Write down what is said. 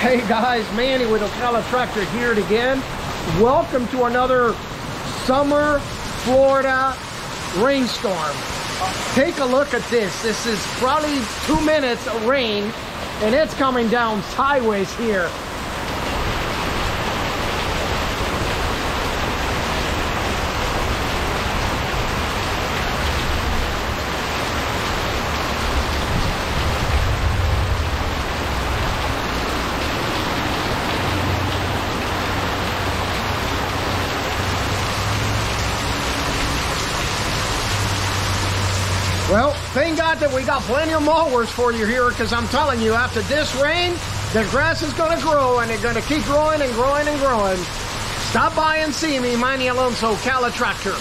Hey guys, Manny with Ocala Tractor here again. Welcome to another summer Florida rainstorm. Take a look at this. This is probably 2 minutes of rain and it's coming down sideways here. Well, thank God that we got plenty of mowers for you here, because I'm telling you, after this rain, the grass is going to grow, and it's going to keep growing and growing and growing. Stop by and see me, Manny Alonso, Ocala Tractor.